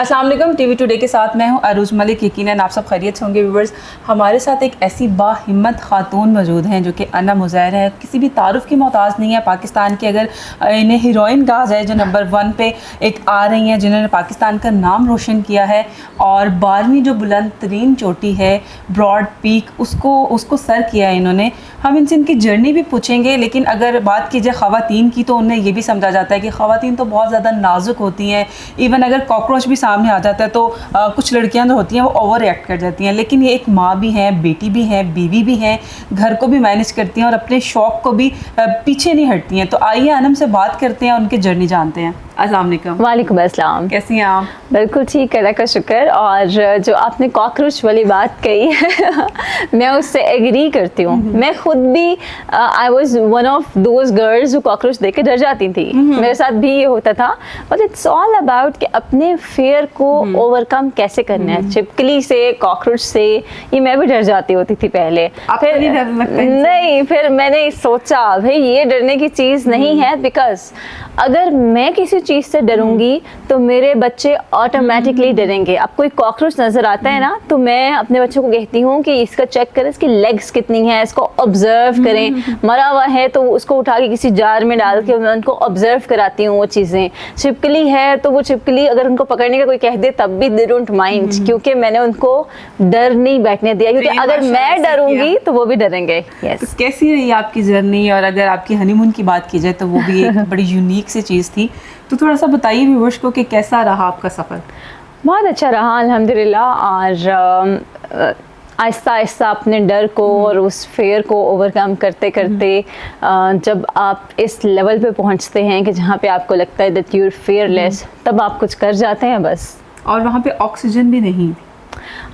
अस्सलाम वालेकुम। TV today के साथ मैं हूं अरूज मलिक। यकीनन आप सब खैरियत से होंगे व्यूवर्स। हमारे साथ एक ऐसी बाहिम्मत खातून मौजूद हैं जो कि अनम उज़ैर है, किसी भी तारुफ की मोहताज नहीं है। पाकिस्तान की अगर इन्हें हीरोइन कहा जाए जो नंबर 1 पे एक आ रही हैं, जिन्होंने पाकिस्तान का नाम रोशन किया है और 12वीं जो बुलंद तरीन चोटी है ब्रॉड पीक उसको सर किया है इन्होंने। हम इनसे इनकी जर्नी भी पूछेंगे, लेकिन अगर बात की जाए ख़वातीन की तो उन्हें ये भी समझा जाता है कि ख़वातीन तो बहुत ज़्यादा नाजुक होती हैं। इवन अगर कॉकरोच भी सामने आ जाता है तो कुछ लड़कियां जो होती हैं वो ओवर रिएक्ट कर जाती हैं, लेकिन ये एक माँ भी हैं, बेटी भी हैं, बीवी भी हैं, घर को भी मैनेज करती हैं और अपने शौक़ को भी पीछे नहीं हटती हैं। तो आइए अनम से बात करते हैं और उनकी जर्नी जानते हैं। अस्सलाम वालेकुम। वालेकुम अस्सलाम। कैसी हैं आप? बिल्कुल ठीक, अल्लाह का शुक्र। और जो आपने कॉकरोच वाली बात कही मैं उससे एग्री करती हूँ। मैं खुद भी I was one of those girls जो कॉकरोच देख के डर जाती थी। मेरे साथ भी ये होता था। बट इट्स ऑल अबाउट कि अपने फेयर को ओवरकम कैसे करना है। छिपकली से, कॉकरोच से ये मैं भी डर जाती होती थी पहले। फिर नहीं डर लगता? नहीं, फिर मैंने सोचा भाई ये डरने की चीज़ नहीं है, बिकॉज अगर मैं किसी चीज़ से डरूंगी तो मेरे बच्चे ऑटोमेटिकली डरेंगे। अब कोई कॉकरोच नज़र आता है ना तो मैं अपने बच्चों को कहती हूँ कि इसका चेक करें, इसकी लेग्स कितनी हैं, इसको ऑब्जर्व करें। मरा हुआ है तो उसको उठा के किसी जार में डाल के मैं उनको ऑब्जर्व कराती हूँ वो चीज़ें। छिपकली है तो वो छिपकली अगर उनको पकड़ने का कोई कह दे तब भी दे डोंट माइंड, क्योंकि मैंने उनको डर नहीं बैठने दिया, क्योंकि अगर मैं डरूंगी तो वो भी डरेंगे। तो कैसी रही आपकी जर्नी? और अगर आपकी हनीमून की बात की जाए तो वो भी एक बड़ी यूनिक सी चीज़ थी, तो थोड़ा सा बताइए व्यूअर्स को कि कैसा रहा आपका सफ़र? बहुत अच्छा रहा अल्हम्दुलिल्लाह। और आहिस्ता आहिस्ता अपने डर को और उस फेयर को ओवरकम करते करते जब आप इस लेवल पे पहुंचते हैं कि जहाँ पे आपको लगता है दैट यू आर फियरलेस, तब आप कुछ कर जाते हैं बस। और वहाँ पे ऑक्सीजन भी नहीं?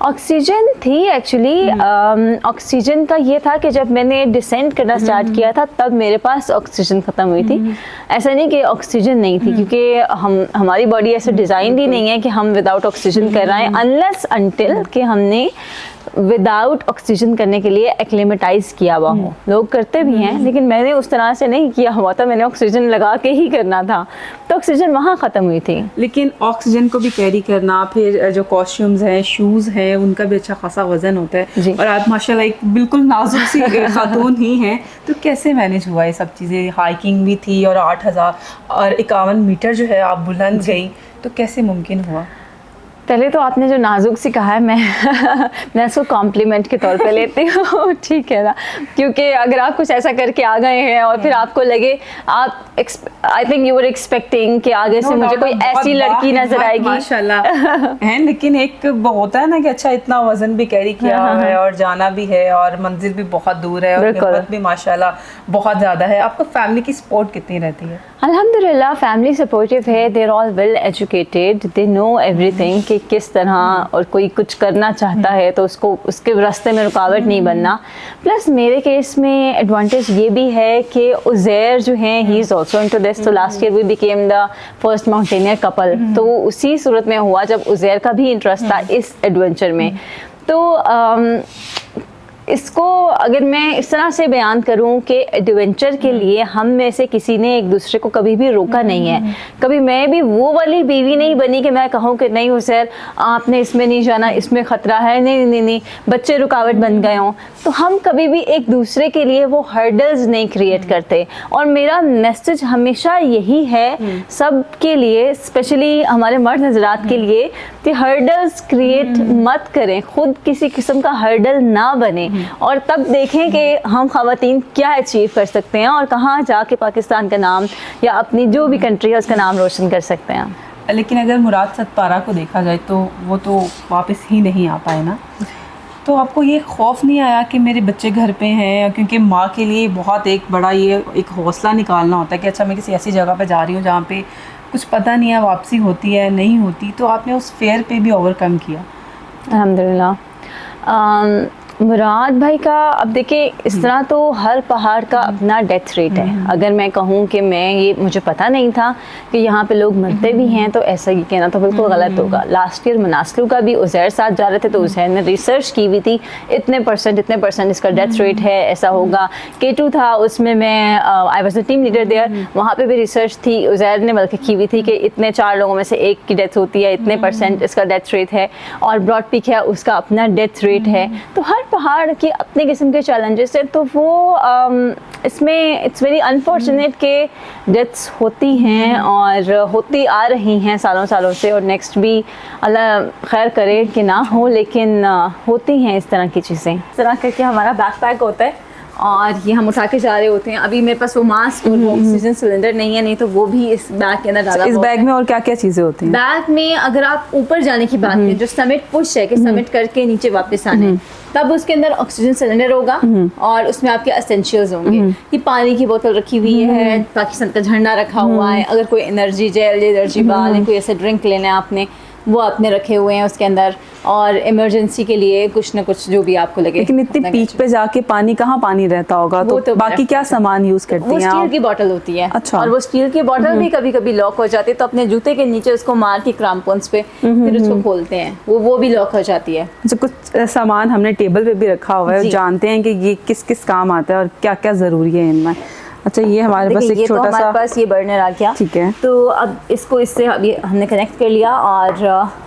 ऑक्सीजन थी एक्चुअली। ऑक्सीजन का ये था कि जब मैंने डिसेंड करना स्टार्ट किया था तब मेरे पास ऑक्सीजन ख़त्म हुई थी। ऐसा नहीं कि ऑक्सीजन नहीं थी, क्योंकि हमारी बॉडी ऐसे डिज़ाइन ही नहीं है कि हम विदाउट ऑक्सीजन कर रहे हैं, अनलेस अनटिल कि हमने विदाउट ऑक्सीजन करने के लिए एक्लेमेटाइज किया हुआ हो। लोग करते भी हैं, लेकिन मैंने उस तरह से नहीं किया हुआ था। मैंने ऑक्सीजन लगा के ही करना था, तो ऑक्सीजन वहाँ ख़त्म हुई थी। लेकिन ऑक्सीजन को भी कैरी करना, फिर जो कॉस्ट्यूम्स हैं, शूज़ हैं, उनका भी अच्छा खासा वजन होता है। और आप माशाल्लाह एक बिल्कुल नाजुक सी खातून ही हैं, तो कैसे मैनेज हुआ ये सब चीज़ें? हाइकिंग भी थी और 8,051 मीटर जो है आप बुलंद गई, तो कैसे मुमकिन हुआ? पहले तो आपने जो नाजुक सी कहा है मैं इसको कॉम्प्लीमेंट के तौर पे लेती हूँ, ठीक है ना, क्योंकि अगर आप कुछ ऐसा करके आ गए हैं और फिर आपको लगे आप I think you were expecting कि आगे से मुझे कोई ऐसी लड़की नजर आएगी माशाल्लाह है, लेकिन एक होता है ना कि अच्छा इतना वजन भी कैरी किया है और जाना भी है और मंजिल भी बहुत दूर है और हिम्मत भी माशाल्लाह बहुत ज़्यादा है। आपको फैमिली की सपोर्ट कितनी रहती है? अल्हम्दुलिल्लाह फैमिली सपोर्टिव है। They are all well educated, they know everything कि किस तरह, और कोई कुछ करना चाहता है तो उसको उसके रास्ते में रुकावट नहीं बनना। प्लस मेरे केस में एडवांटेज ये भी है कि उज़ैर जो हैं he is also into this. तो last year we became the first mountaineer couple. तो उसी सूरत में हुआ जब उज़ैर का भी इंटरेस्ट था इस एडवेंचर में। तो इसको अगर मैं इस तरह से बयान करूं कि एडवेंचर के लिए हम में से किसी ने एक दूसरे को कभी भी रोका नहीं है। कभी मैं भी वो वाली बीवी नहीं बनी कि मैं कहूं कि नहीं हुसैन आपने इसमें नहीं जाना, इसमें ख़तरा है, नहीं, बच्चे रुकावट बन गए हों। तो हम कभी भी एक दूसरे के लिए वो हर्डल्स नहीं क्रिएट करते। और मेरा मैसेज हमेशा यही है सब के लिए, स्पेशली हमारे मर्द हजरात के लिए, कि हर्डल्स क्रिएट मत करें, खुद किसी किस्म का हर्डल ना बने, और तब देखें कि हम ख़वातीन क्या अचीव कर सकते हैं और कहाँ जाके पाकिस्तान का नाम या अपनी जो भी कंट्री है उसका नाम रोशन कर सकते हैं। लेकिन अगर मुराद सतपारा को देखा जाए तो वो तो वापस ही नहीं आ पाए ना, तो आपको ये खौफ नहीं आया कि मेरे बच्चे घर पे हैं? क्योंकि माँ के लिए बहुत एक बड़ा ये एक हौसला निकालना होता है कि अच्छा मैं किसी ऐसी जगह पे जा रही हूँ जहाँ पे कुछ पता नहीं है वापसी होती है नहीं होती, तो आपने उस फेयर पे भी ओवरकम किया। अल्हम्दुलिल्लाह मुराद भाई का अब देखिए इस तरह तो हर पहाड़ का अपना डेथ रेट है। अगर मैं कहूँ कि मुझे पता नहीं था कि यहाँ पे लोग मरते भी हैं तो ऐसा ही कहना तो बिल्कुल गलत होगा। लास्ट ईयर मनासलू का भी उज़ैर साथ जा रहे थे तो उज़ैर ने रिसर्च की हुई थी इतने परसेंट इसका डेथ रेट है, ऐसा होगा। K2 था उसमें मैं I was the team leader there, वहाँ पे भी रिसर्च थी, उज़ैर ने बल्कि की हुई थी कि इतने 4 लोगों में से एक की डेथ होती है, इतने % इसका डेथ रेट है। और ब्रॉड पीक है उसका अपना डेथ रेट है। तो हर पहाड़ के अपने किस्म के चैलेंजेस है। तो वो इसमें इट्स वेरी अनफॉर्चुनेट के डेथ्स होती हैं और होती आ रही हैं सालों से, और नेक्स्ट भी अल्लाह खैर करे कि ना हो, लेकिन होती हैं इस तरह की चीज़ें। इस तरह करके हमारा बैकपैक होता है और ये हम उठा के जा रहे होते हैं। अभी मेरे पास वो मास्क और वो ऑक्सीजन सिलेंडर नहीं है, नहीं तो वो भी इस बैग के अंदर डाला। इस बैग में और क्या क्या चीज़ें होती हैं? बैग में अगर आप ऊपर जाने की बात करें, जो समिट पुश है कि समिट करके नीचे वापस आना है, तब उसके अंदर ऑक्सीजन सिलेंडर होगा और उसमें आपके एसेंशियल्स होंगे। ये पानी की बोतल रखी हुई है, पाकिस्तान का झंडा रखा हुआ है, अगर कोई एनर्जी जेल, एनर्जी बाल, कोई ऐसा ड्रिंक लेना है आपने, वो आपने रखे हुए हैं उसके अंदर, और इमरजेंसी के लिए कुछ ना कुछ जो भी आपको लगे। लेकिन इतनी पीक पे जाके कहाँ पानी रहता होगा, तो बाकी क्या सामान यूज करती हैं? वो स्टील की बोतल होती है। अच्छा। और वो स्टील की बोतल भी कभी कभी लॉक हो जाती है, तो अपने जूते के नीचे उसको मार के क्रैम्पन्स पे फिर उसको खोलते हैं, वो भी लॉक हो जाती है। अच्छा, कुछ सामान हमने टेबल पे भी रखा हुआ है, जानते हैं कि ये किस किस काम आता है और क्या क्या जरूरी है इनमें। अच्छा, ये हमारे पास एक छोटा सा, हमारे पास ये बर्नर आ गया। ठीक है। तो अब इसको इससे अभी हमने कनेक्ट कर लिया और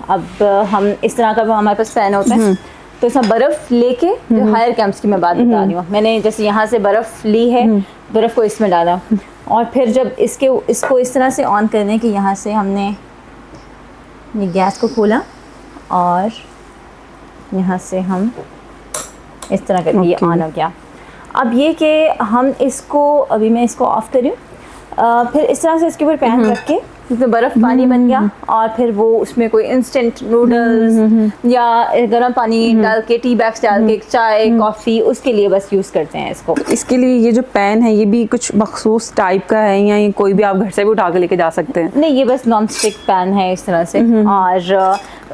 अब हम इस तरह का हमारे पास फैन होता है, तो इसमें बर्फ़ लेके, जो हायर कैंप्स की मैं बात बता रही हूँ, मैंने जैसे यहाँ से बर्फ़ ली है, बर्फ़ को इसमें डाला और फिर जब इसको इस तरह से ऑन करने कि यहाँ से हमने ये गैस को खोला और यहाँ से हम इस तरह करके ये ऑन हो गया। अब ये कि हम इसको, अभी मैं इसको ऑफ करी, फिर इस तरह से इसके ऊपर पैन रख के इसमें बर्फ़ पानी बन गया और फिर वो उसमें कोई इंस्टेंट नूडल्स या गर्म पानी डाल के, टी बैग्स डाल के, चाय कॉफ़ी, उसके लिए बस यूज़ करते हैं इसको। इसके लिए ये जो पैन है ये भी कुछ मखसूस टाइप का है या ये कोई भी आप घर से भी उठा के लेके जा सकते हैं? नहीं, ये बस नॉन स्टिक पैन है इस तरह से।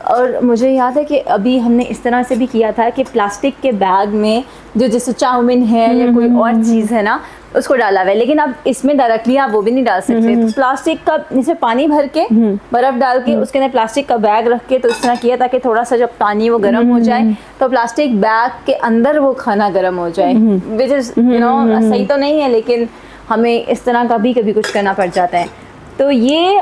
और मुझे याद है कि अभी हमने इस तरह से भी किया था कि प्लास्टिक के बैग में जो जैसे चाउमीन है या कोई और चीज़ है ना, उसको डाला हुआ है, लेकिन अब इसमें डायरेक्टली आप वो भी नहीं डाल सकते। तो प्लास्टिक का जैसे पानी भर के बर्फ़ डाल के उसके अंदर प्लास्टिक का बैग रख के, तो इस तरह किया ताकि थोड़ा सा जब पानी वो गर्म हो जाए तो प्लास्टिक बैग के अंदर वो खाना गर्म हो जाए, विच इज़ सही तो नहीं है, लेकिन हमें इस तरह का भी कभी कुछ करना पड़ जाता है। तो ये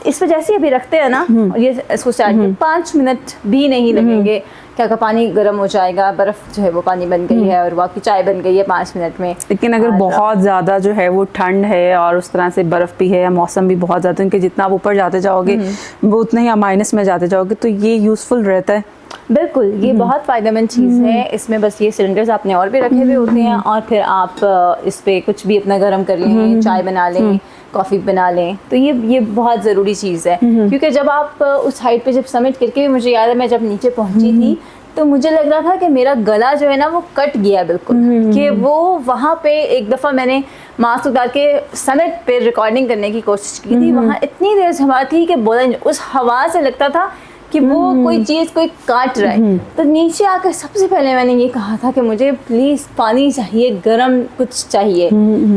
इस वजह से अभी रखते हैं ना, ये इसको स्टार्ट 5 मिनट भी नहीं लगेंगे, क्या पानी गर्म हो जाएगा, बर्फ़ जो है वो पानी बन गई है और बाकी चाय बन गई है 5 मिनट में। लेकिन अगर बहुत ज़्यादा जो है वो ठंड है और उस तरह से बर्फ़ भी है या मौसम भी बहुत ज़्यादा, क्योंकि जितना आप ऊपर जाते जाओगे वो उतना ही आप माइनस में जाते जाओगे, तो ये यूज़फुल रहता है। बिल्कुल, ये बहुत फ़ायदेमंद चीज़ है। इसमें बस ये सिलेंडर्स आपने और भी रखे हुए होते हैं और फिर आप इस पर कुछ भी अपना गर्म कर लें, चाय बना लें, कॉफ़ी बना लें, तो ये बहुत ज़रूरी चीज़ है। क्योंकि जब आप उस हाइट पे जब समिट करके, मुझे याद है मैं जब नीचे पहुंची थी तो मुझे लग रहा था कि मेरा गला जो है ना वो कट गया बिल्कुल, कि वो वहाँ पे एक दफ़ा मैंने मास्क उतार के समिट पे रिकॉर्डिंग करने की कोशिश की थी, वहाँ इतनी तेज़ हवा थी कि बोला, उस हवा से लगता था कि वो कोई चीज़ कोई काट रहा है। तो नीचे आकर सबसे पहले मैंने ये कहा था कि मुझे प्लीज़ पानी चाहिए, गरम कुछ चाहिए।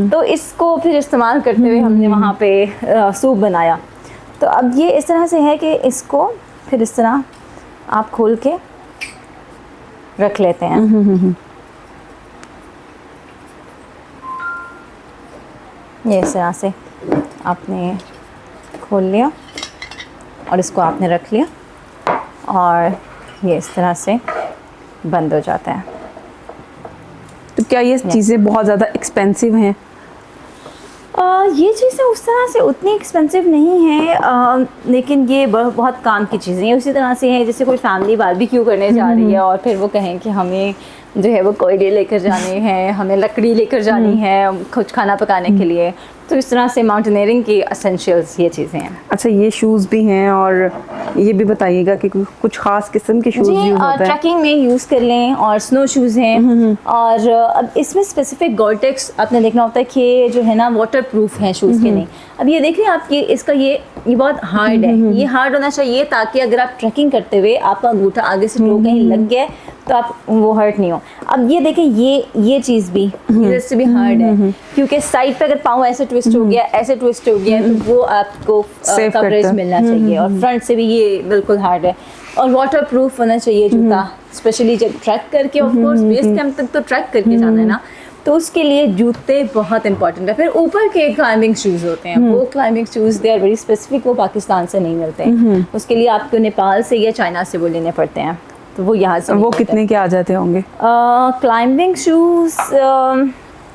तो इसको फिर इस्तेमाल करते हुए हमने वहाँ पे सूप बनाया। तो अब ये इस तरह से है कि इसको फिर इस तरह आप खोल के रख लेते हैं। ये इस तरह से आपने खोल लिया और इसको आपने रख लिया और ये इस तरह से बंद हो जाता है। तो क्या ये चीज़ें बहुत ज़्यादा एक्सपेंसिव हैं? ये चीज़ें उस तरह से उतनी एक्सपेंसिव नहीं है, लेकिन ये बहुत काम की चीज़ें हैं। उसी तरह से है जैसे कोई फैमिली बारबेक्यू करने जा रही है और फिर वो कहें कि हमें जो है वो कोयले लेकर जाने हैं, हमें लकड़ी लेकर जानी है कुछ खाना पकाने के लिए, तो इस तरह से माउंटेनियरिंग की एसेंशियल्स ये चीज़ें हैं। अच्छा, ये शूज़ भी हैं और ये भी बताइएगा कि कुछ ख़ास किस्म के शूज़ यूज़ होते हैं? ट्रैकिंग में यूज़ कर लें और स्नो शूज़ हैं। और अब इसमें स्पेसिफिक गोरटेक्स आपने देखना होता है कि जो है ना वाटर प्रूफ है शूज़ के नहीं। अब ये देख रहे हैं आप, इसका ये बहुत हार्ड है, ये हार्ड होना चाहिए ताकि अगर आप ट्रैकिंग करते हुए आपका अंगूठा आगे से टो कहीं लग गया तो आप वो हर्ट नहीं हो। अब ये देखें, ये चीज़ भी इधर से भी हार्ड है, क्योंकि साइड पे अगर पाँव ऐसे ट्विस्ट हो गया, ऐसे ट्विस्ट हो गया, तो वो आपको Save कवरेज करता है। मिलना चाहिए। और फ्रंट से भी ये बिल्कुल हार्ड है। और वाटर प्रूफ होना चाहिए जूता, स्पेशली जब ट्रैक करके, ऑफ कोर्स बेस कैंप तक तो ट्रैक करके जाना है ना, तो उसके लिए जूते बहुत इंपॉर्टेंट है। फिर ऊपर के क्लाइंबिंग शूज़ होते हैं, वो climbing shoes they are very specific, वो पाकिस्तान से नहीं मिलते हैं। उसके लिए आपको नेपाल से या चाइना से वो लेने पड़ते हैं, तो वो यहाँ से वो कितने के आ जाते होंगे? क्लाइंबिंग शूज़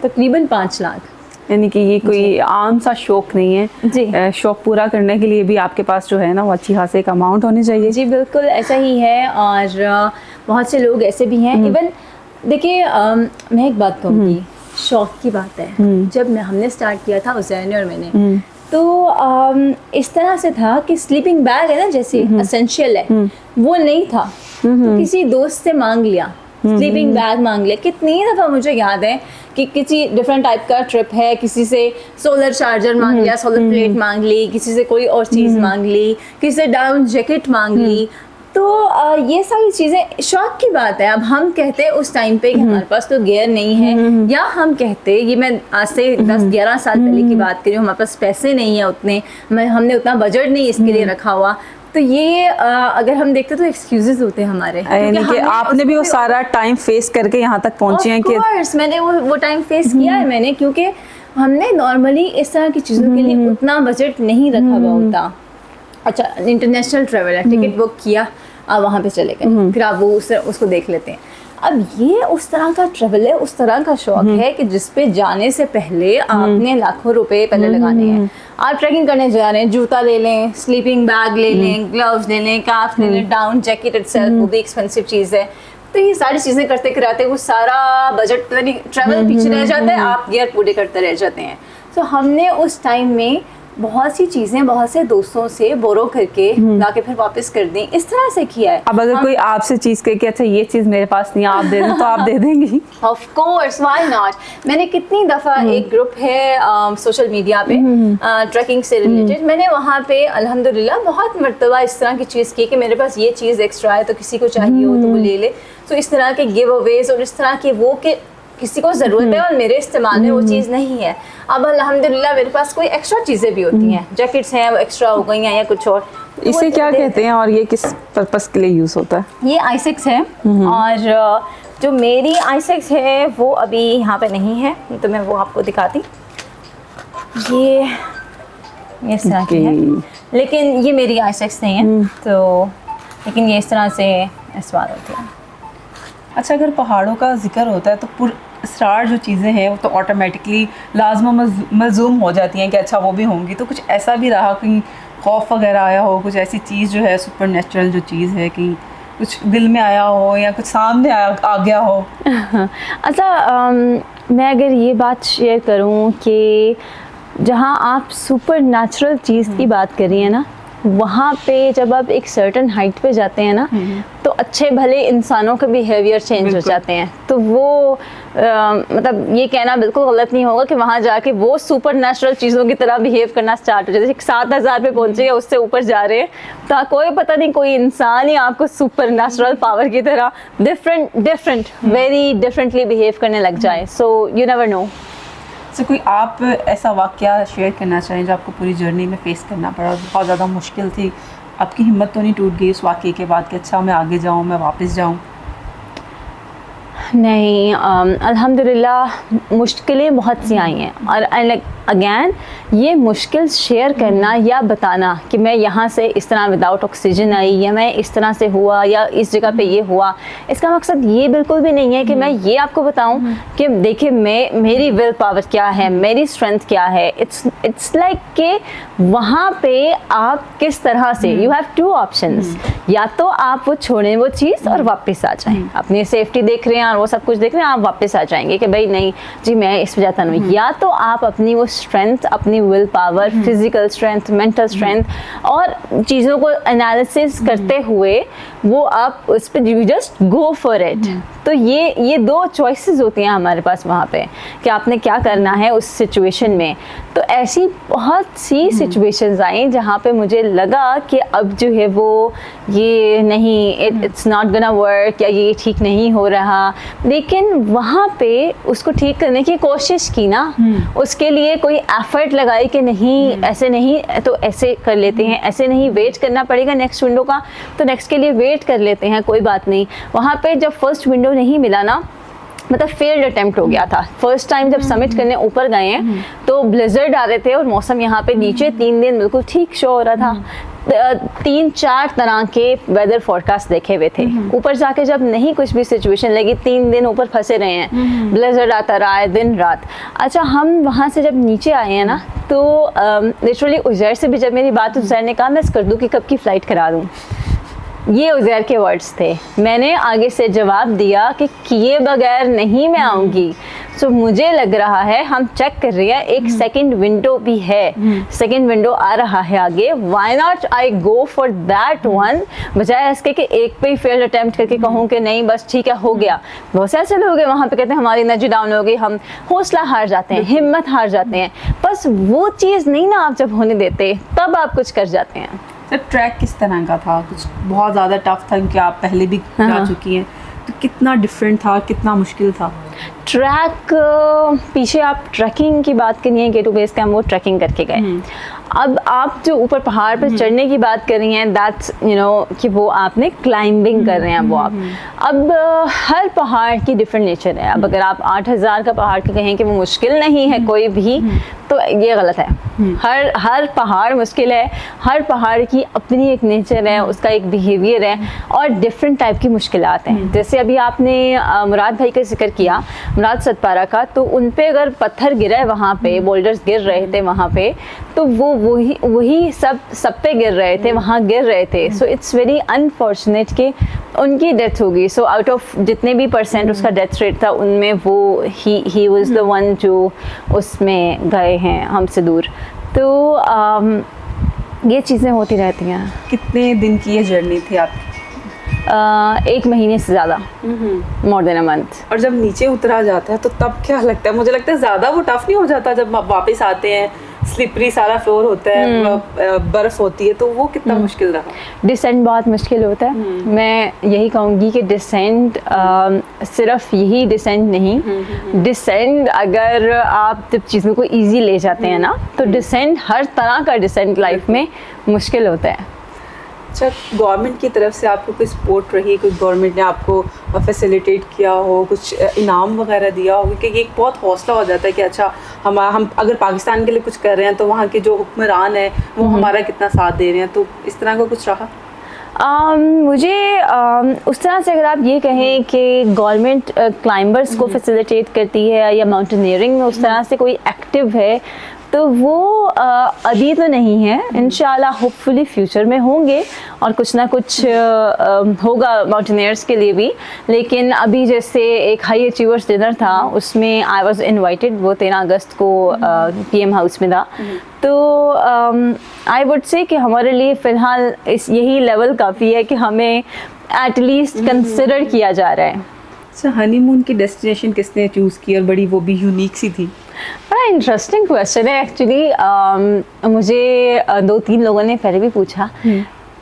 तकरीबन 5 लाख। यानी कि ये कोई आम सा शौक नहीं है जी। शौक पूरा करने के लिए भी आपके पास जो है ना वो अच्छी खासी एक अमाउंट होनी चाहिए। जी बिल्कुल ऐसा ही है। और बहुत से लोग ऐसे भी हैं, इवन देखिए मैं एक बात कहूँगी, शौक की बात है। जब हमने स्टार्ट किया था उज़ैन और मैंने, तो इस तरह से था कि स्लीपिंग बैग है ना, जैसे एसेंशियल है, वो नहीं था, तो किसी दोस्त से मांग लिया, स्लीपिंग बैग मांग लिया। कितनी दफ़ा मुझे याद है कि किसी डिफरेंट टाइप का ट्रिप है, किसी से सोलर चार्जर मांग लिया, सोलर प्लेट मांग ली, किसी से कोई और चीज़ मांग ली, किसी से डाउन जैकेट मांग ली। तो ये सारी चीज़ें शौक की बात है। अब हम कहते उस टाइम पे कि हमारे पास तो गियर नहीं है, या हम कहते, ये मैं आज से 10-11 साल पहले की बात करी हूँ, हमारे पास पैसे नहीं है उतने, हमने उतना बजट नहीं इसके लिए रखा हुआ, तो ये अगर हम देखते तो एक्सक्यूजेस होते हैं हमारे। यानी कि आपने भी वो सारा टाइम फेस करके यहाँ तक पहुँचे हैं कि मैंने वो टाइम फेस किया है मैंने, क्योंकि हमने नॉर्मली इस तरह की चीज़ों के लिए उतना बजट नहीं रखा हुआ होता। अच्छा, इंटरनेशनल ट्रैवल है, टिकट बुक किया, आप वहाँ पे चले गए, फिर आप वो उसको देख लेते हैं। अब ये उस तरह का ट्रैवल है, उस तरह का शौक है कि जिस पे जाने से पहले आपने लाखों रुपए पहले लगाने हैं। आप ट्रैकिंग करने जा रहे हैं, जूता ले लें, स्लीपिंग बैग ले लें, ग्लव्स ले लें, काफ ले लें, डाउन जैकेट इटसेल्फ वो भी एक्सपेंसिव चीज़ है। तो ये सारी चीज़ें करते कराते वो सारा बजट ट्रैवल पीछे रह जाता है, आप गियर पूरे करते रह जाते हैं। तो हमने उस टाइम में बहुत सी चीज़ें बहुत से दोस्तों से बोरो करके लाके फिर वापस कर दी, इस तरह से किया है। अब अगर कोई आपसे चीज़ कहे कि अच्छा ये चीज़ मेरे पास नहीं, आप दे दें, तो आप दे देंगी? Of course, why not. मैंने कितनी दफ़ा, एक ग्रुप है सोशल मीडिया पे ट्रैकिंग से रिलेटेड, मैंने वहाँ पे अल्हम्दुलिल्लाह बहुत मर्तबा इस तरह की चीज़ की कि मेरे पास ये चीज़ एक्स्ट्रा है, तो किसी को चाहिए हो तो वो ले ले। तो इस तरह के गिव अवेज और इस तरह के वो कि किसी को ज़रूरत है और मेरे इस्तेमाल में वो चीज़ नहीं है। अब अल्हम्दुलिल्लाह मेरे पास कोई एक्स्ट्रा चीज़ें भी होती हैं, जैकेट्स हैं वो एक्स्ट्रा हो गई हैं या कुछ और। तो इसे क्या कहते हैं और ये किस पर्पस के लिए यूज़ होता है? ये i6 है, और जो मेरी i6 है वो अभी यहाँ पे नहीं है, तो मैं वो आपको दिखाती। ये इस तरह की है, लेकिन ये मेरी i6 नहीं है, तो लेकिन ये इस तरह से इस्तेमाल होती है। अच्छा, अगर पहाड़ों का जिक्र होता है तो स्टार जो चीज़ें हैं वो तो ऑटोमेटिकली लाजमा मलजूम हो जाती हैं कि अच्छा वो भी होंगी। तो कुछ ऐसा भी रहा कि खौफ वगैरह आया हो, कुछ ऐसी चीज़ जो है सुपर नेचुरल जो चीज़ है कि कुछ दिल में आया हो या कुछ सामने आ गया हो? अच्छा, मैं अगर ये बात शेयर करूं कि जहां आप सुपर नेचुरल चीज़ की बात कर रही हैं ना, वहाँ पे जब आप एक सर्टन हाइट पे जाते हैं ना, तो अच्छे भले इंसानों के बिहेवियर चेंज हो जाते हैं। तो वो मतलब ये कहना बिल्कुल गलत नहीं होगा कि वहाँ जाके वो सुपर नेचुरल चीज़ों की तरह बिहेव करना स्टार्ट हो जाए। जैसे 7,000 पे पहुँचे, उससे ऊपर जा रहे हैं, तो कोई पता नहीं कोई इंसान ही आपको सुपर नेचुरल पावर की तरह डिफरेंट वेरी डिफरेंटली बिहेव करने लग जाए। So you never know. तो कोई आप ऐसा वाक़या शेयर करना चाहें जो आपको पूरी जर्नी में फ़ेस करना पड़ा, बहुत ज़्यादा मुश्किल थी, आपकी हिम्मत तो नहीं टूट गई उस वाक़ये के बाद कि अच्छा मैं आगे जाऊँ, मैं वापस जाऊँ? नहीं, अल्हम्दुलिल्लाह मुश्किलें बहुत सी आई हैं, और अगेन ये मुश्किल शेयर करना या बताना कि मैं यहाँ से इस तरह विदाउट ऑक्सीजन आई, या मैं इस तरह से हुआ, या इस जगह पे ये हुआ, इसका मकसद ये बिल्कुल भी नहीं है कि मैं ये आपको बताऊं कि देखिए मेरी विल पावर क्या है, मेरी स्ट्रेंथ क्या है। इट्स लाइक कि वहाँ पे आप किस तरह से, यू हैव 2 ऑप्शंस, या तो आप वो छोड़ें वो चीज़ और वापस आ जाएं, अपनी सेफ्टी देख रहे हैं और वो सब कुछ देख रहे हैं, आप वापस आ जाएंगे कि भाई नहीं जी मैं इस वजह नहीं, या तो आप अपनी वो स्ट्रेंथ, अपनी will power, physical strength, mental strength और चीज़ों को एनालिसिस करते हुए वो आप उस पर you just go for it. तो ये दो चॉइसेस होती हैं हमारे पास वहाँ पे कि आपने क्या करना है उस सिचुएशन में। तो ऐसी बहुत सी सिचुएशंस आई जहाँ पे मुझे लगा कि अब जो है वो ये नहीं, इट्स नॉट गोना वर्क, या ये ठीक नहीं हो रहा, लेकिन वहाँ पे उसको ठीक करने की कोशिश की ना, उसके लिए कोई एफर्ट लगाई कि नहीं ऐसे नहीं तो ऐसे कर लेते हैं, ऐसे नहीं वेट करना पड़ेगा नेक्स्ट विंडो का तो नेक्स्ट के लिए वेट कर लेते हैं, कोई बात नहीं। वहाँ पे जब फर्स्ट विंडो नहीं मिला ना, मतलब फेल्ड अटेम्प्ट हो गया था। फर्स्ट टाइम जब सबमिट करने ऊपर गए हैं तो ब्लिजर्ड आ रहे थे और मौसम यहाँ पे नीचे 3 दिन बिल्कुल ठीक शो हो रहा था। 3-4 तरह के वेदर फोरकास्ट देखे हुए थे। ऊपर जाके जब नहीं कुछ भी सिचुएशन लगी, 3 दिन ऊपर फंसे रहे हैं, ब्लिजर्ड आता रहा है दिन रात। अच्छा, हम वहाँ से जब नीचे आए हैं ना तो लिटरली उजैर से भी जब मेरी बात उजैर ने कहा मैं स्कर्दू की कब की फ़्लाइट करा दूँ, ये उजैर के वर्ड्स थे। मैंने आगे से जवाब दिया कि किए बगैर नहीं मैं आऊँगी। सो मुझे लग रहा है हम चेक कर रहे हैं, एक सेकंड विंडो भी है, सेकंड विंडो आ रहा है आगे, why not I go for that one, बजाय इसके कि एक पे ही फेल्ड अटेम्प्ट करके कहूँ कि नहीं बस ठीक है हो गया। बहुत से ऐसे लोग हैं वहाँ पे कहते हैं हमारी एनर्जी डाउन हो गई, हम हौसला हार जाते हैं, हिम्मत हार जाते हैं। बस वो चीज़ नहीं ना आप जब होने देते तब आप कुछ कर जाते हैं। सर ट्रैक किस तरह का था? कुछ बहुत ज़्यादा टफ था क्योंकि आप पहले भी जा चुकी हैं, तो कितना डिफरेंट था, कितना मुश्किल था? ट्रैक पीछे आप ट्रैकिंग की बात करनी है, गेटू बेस कैंप वो ट्रैकिंग करके गए। अब आप जो ऊपर पहाड़ पर चढ़ने की बात कर रही हैं, दैट्स कि वो आपने क्लाइंबिंग कर रहे हैं वो आप। अब हर पहाड़ की डिफरेंट नेचर है। अब अगर आप 8000 का पहाड़ का कहें कि वो मुश्किल नहीं है कोई भी, तो ये गलत है। हर पहाड़ मुश्किल है, हर पहाड़ की अपनी एक नेचर है, उसका एक बिहेवियर है और डिफरेंट टाइप की मुश्किलात हैं। जैसे अभी आपने मुराद भाई का जिक्र किया, मुराद सतपारा का, तो उन पे अगर पत्थर गिरा है वहाँ पे, बोल्डर्स गिर रहे थे वहाँ पे, तो वो वही सब पे गिर रहे थे, वहाँ गिर रहे थे। सो इट्स वेरी अनफॉर्चुनेट कि उनकी डेथ हो गई। सो आउट ऑफ जितने भी % उसका डेथ रेट था, उनमें वो ही वाज द वन जो उसमें गए हैं हमसे दूर। तो ये चीज़ें होती रहती हैं। कितने दिन की ये जर्नी थी आपकी? 1 महीने से ज़्यादा, मोर देन अ मंथ। और जब नीचे उतरा जाता है तो तब क्या लगता है? मुझे लगता है ज़्यादा वो टफ नहीं हो जाता जब आप वापस आते हैं, स्लिपरी सारा फ्लोर होता है, बर्फ होती है, तो वो कितना मुश्किल रहा? डिसेंट बहुत मुश्किल होता है। मैं यही कहूँगी कि डिसेंट सिर्फ यही डिसेंट नहीं, डिसेंट अगर आप जब चीज़ों को इजी ले जाते हैं ना, तो डिसेंट हर तरह का डिसेंट लाइफ में मुश्किल होता है। अच्छा, गवर्नमेंट की तरफ से आपको कोई सपोर्ट रही, कोई गवर्नमेंट ने आपको फैसिलिटेट किया हो, कुछ इनाम वगैरह दिया हो? क्योंकि ये एक बहुत हौसला हो जाता है कि अच्छा हम अगर पाकिस्तान के लिए कुछ कर रहे हैं तो वहाँ के जो हुक्मरान हैं वो हमारा कितना साथ दे रहे हैं, तो इस तरह का कुछ रहा? मुझे उस तरह से अगर आप ये कहें कि गवर्नमेंट क्लाइंबर्स को फैसिलिटेट करती है या माउंटेनियरिंग में उस तरह से कोई एक्टिव है, तो वो अभी तो नहीं है। इंशाल्लाह होपफुली फ्यूचर में होंगे और कुछ ना कुछ होगा माउंटेनियर्स के लिए भी। लेकिन अभी जैसे एक हाई अचीवर्स डिनर था, उसमें आई वाज इनवाइटेड, वो 13 अगस्त को PM हाउस में था। तो आई वुड से कि हमारे लिए फ़िलहाल यही लेवल काफ़ी है कि हमें एटलीस्ट कंसिडर किया जा रहा है। अच्छा, हनीमून की डेस्टिनेशन किसने चूज़ की और बड़ी वो भी यूनिक सी थी? बड़ा इंटरेस्टिंग क्वेश्चन है एक्चुअली। मुझे 2-3 लोगों ने पहले भी पूछा।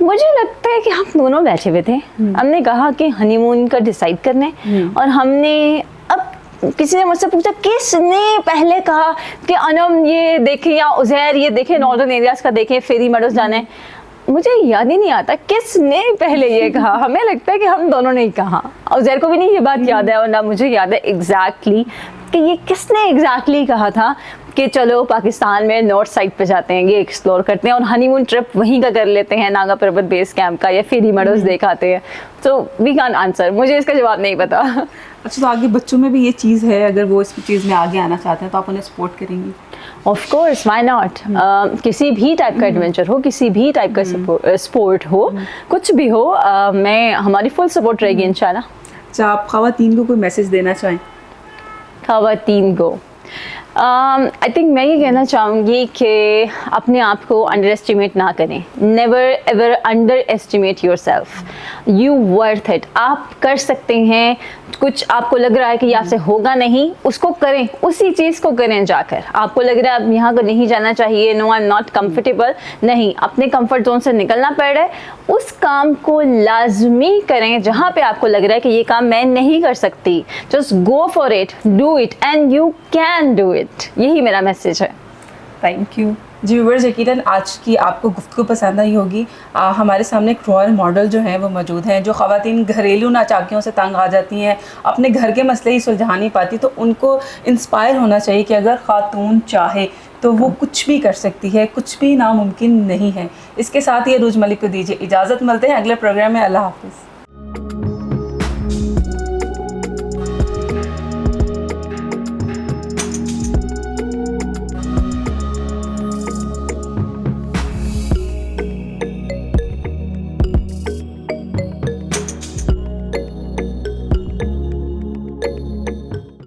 मुझे लगता है कि हम दोनों बैठे हुए थे, हमने कहा कि हनीमून का डिसाइड करना है, और हमने अब किसी ने मुझसे पूछा किसने पहले कहा कि अनम ये देखें या उजैर ये देखें, नॉर्दर्न एरियाज का देखें, फेरी मेडोज जाना है। मुझे याद ही नहीं आता किसने पहले ये कहा। हमें लगता है कि हम दोनों ने ही कहा। उजैर को भी नहीं ये बात याद है और ना मुझे याद है एग्जैक्टली कि ये किसने एग्जैक्टली कहा था कि चलो पाकिस्तान में नॉर्थ साइड पे जाते हैं, ये एक्सप्लोर करते हैं और हनीमून ट्रिप वहीं का कर लेते हैं, नागा पर्वत बेस कैंप का, या फेरी मेडोज देखाते हैं। सो वी कैन आंसर, मुझे इसका जवाब नहीं पता। अच्छा, तो आगे बच्चों में भी ये चीज़ है, अगर वो इस चीज़ में आगे आना चाहते हैं तो आप उन्हें सपोर्ट करेंगी? Of course, why not. किसी भी टाइप का एडवेंचर हो, किसी भी टाइप का स्पोर्ट हो, कुछ भी हो, मैं हमारी फुल सपोर्ट रहेगी इंशाल्लाह। अच्छा, आप ख़वातीन को कोई मैसेज देना चाहें? ख़वातीन को आई थिंक मैं ये कहना चाहूँगी कि अपने आप को अंडर एस्टिमेट ना करें. Never ever under estimate your self. You worth it. आप कर सकते हैं. कुछ आपको लग रहा है कि ये आपसे होगा नहीं, उसको करें, उसी चीज़ को करें जाकर. आपको लग रहा है अब यहाँ को नहीं जाना चाहिए, no I am not comfortable, नहीं, अपने कंफर्ट जोन से निकलना पड़ रहा है, उस काम को लाजमी करें. जहाँ पे आपको लग रहा है कि ये काम मैं नहीं कर सकती, just go for it, do it and you can do it. यही मेरा मैसेज है. Thank you ji. व्यूअर्स, यकीनन आज की आपको गुफ्तगू पसंद आई होगी. हमारे सामने एक रॉयल मॉडल जो है वो मौजूद हैं, जो ख़वातीन घरेलू नाचाकियों से तंग आ जाती हैं, अपने घर के मसले ही सुलझा नहीं पाती, तो उनको इंस्पायर होना चाहिए कि अगर ख़ातून चाहे तो वो कुछ भी कर सकती है, कुछ भी नामुमकिन नहीं है. इसके साथ ही अरूज मलिक को दीजिए इजाज़त. मिलते हैं अगले प्रोग्राम में. अल्लाह हाफ़िज़.